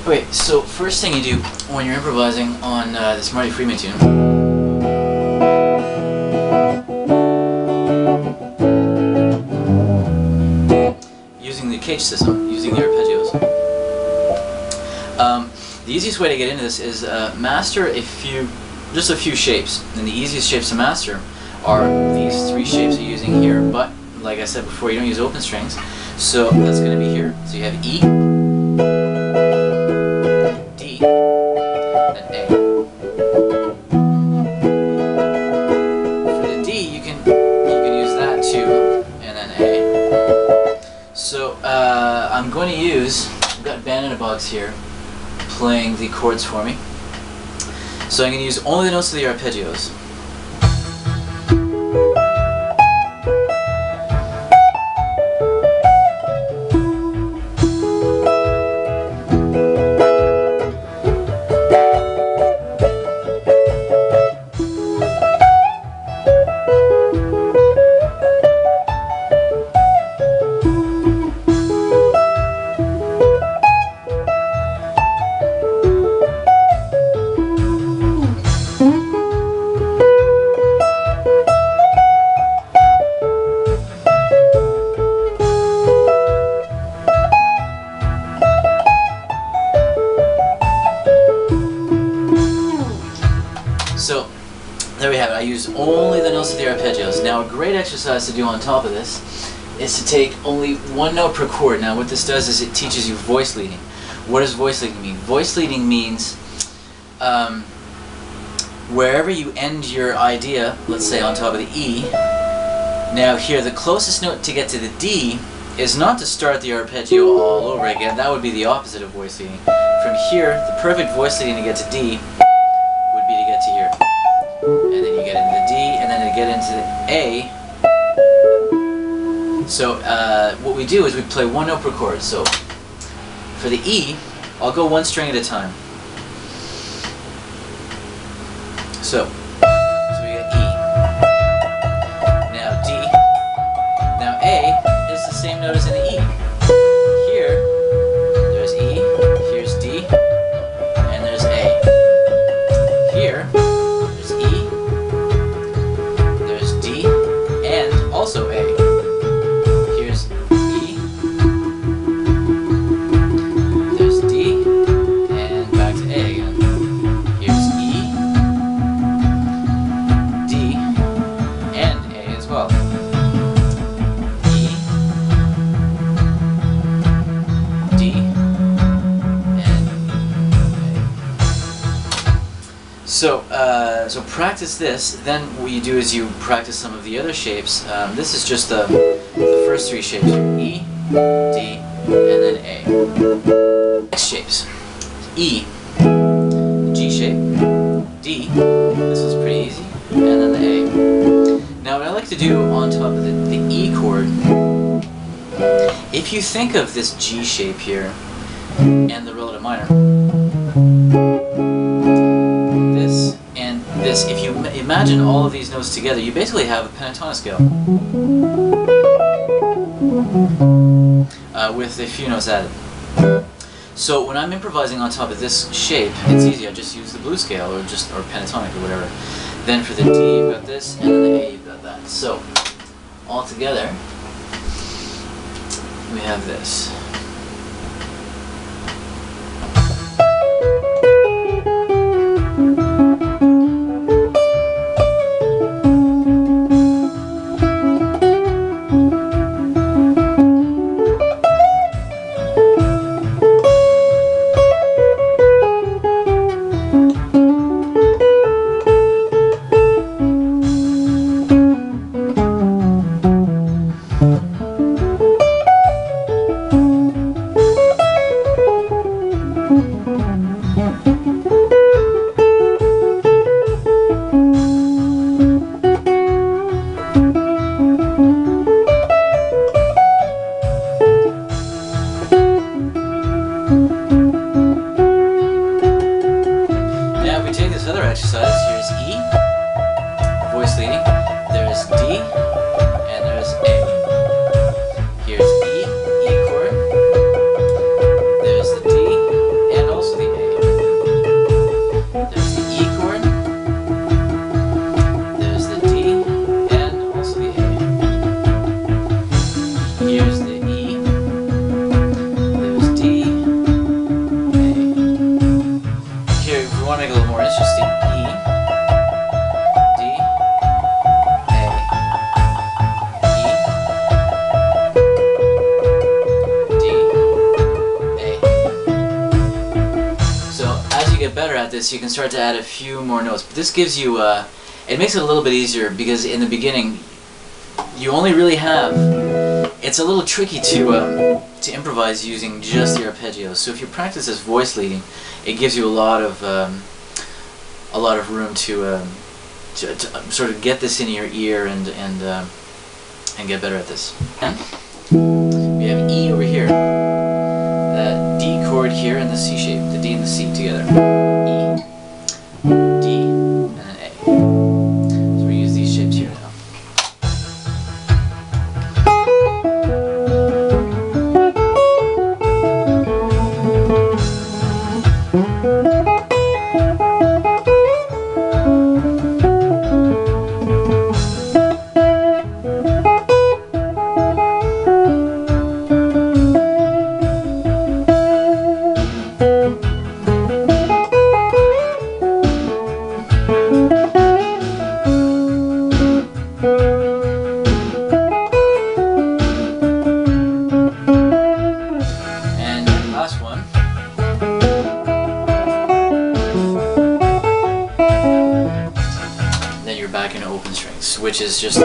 Okay, so first thing you do when you're improvising on this Marty Friedman tune, using the cage system, using the arpeggios, the easiest way to get into this is master just a few shapes. And the easiest shapes to master are these three shapes you're using here, but like I said before, you don't use open strings, so that's going to be here. So you have E, D, and A. For the D, you can use that too, and then A. So I'm going to use, I've got Band in a Box here playing the chords for me. So I'm going to use only the notes of the arpeggios. So there we have it. I use only the notes of the arpeggios. Now a great exercise to do on top of this is to take only one note per chord. Now what this does is it teaches you voice leading. What does voice leading mean? Voice leading means wherever you end your idea, let's say on top of the E, now here the closest note to get to the D is not to start the arpeggio all over again. That would be the opposite of voice leading. From here, the perfect voice leading to get to D would be to get to here. And then you get into the D, and then to get into the A. So what we do is we play one note per chord. So for the E, I'll go one string at a time. So we got E. Now D. Now A is the same note as in the E. Here, there's E, here's D, and there's A. Here, there's E, there's D, and also A. Here's E, there's D, and back to A again. Here's E, D, and A as well. E, D, and A. So practice this, then what you do is you practice some of the other shapes. This is just the first three shapes here. E, D, and then A. Next shapes. E, G shape, D, this was pretty easy, and then the A. Now what I like to do on top of the E chord, if you think of this G shape here, and the relative minor, this and this, if you imagine all of these notes together, you basically have a pentatonic scale with a few notes added. So when I'm improvising on top of this shape, it's easy. I just use the blues scale or pentatonic or whatever. Then for the D, you've got this, and then the A, you've got that. So all together, we have this. Exercise. Here's E, voice leading, there's D, and there's A. Here's E, E chord, there's the D, and also get better at this, you can start to add a few more notes. But this gives you, it makes it a little bit easier because in the beginning, you only really have, it's a little tricky to improvise using just the arpeggios. So if you practice as voice leading, it gives you a lot of room to sort of get this in your ear and get better at this. And we have E over here, that D chord here and the C shape, the D and the C together. E, D, and then A. So we use these shapes here now. Back into open strings, which is just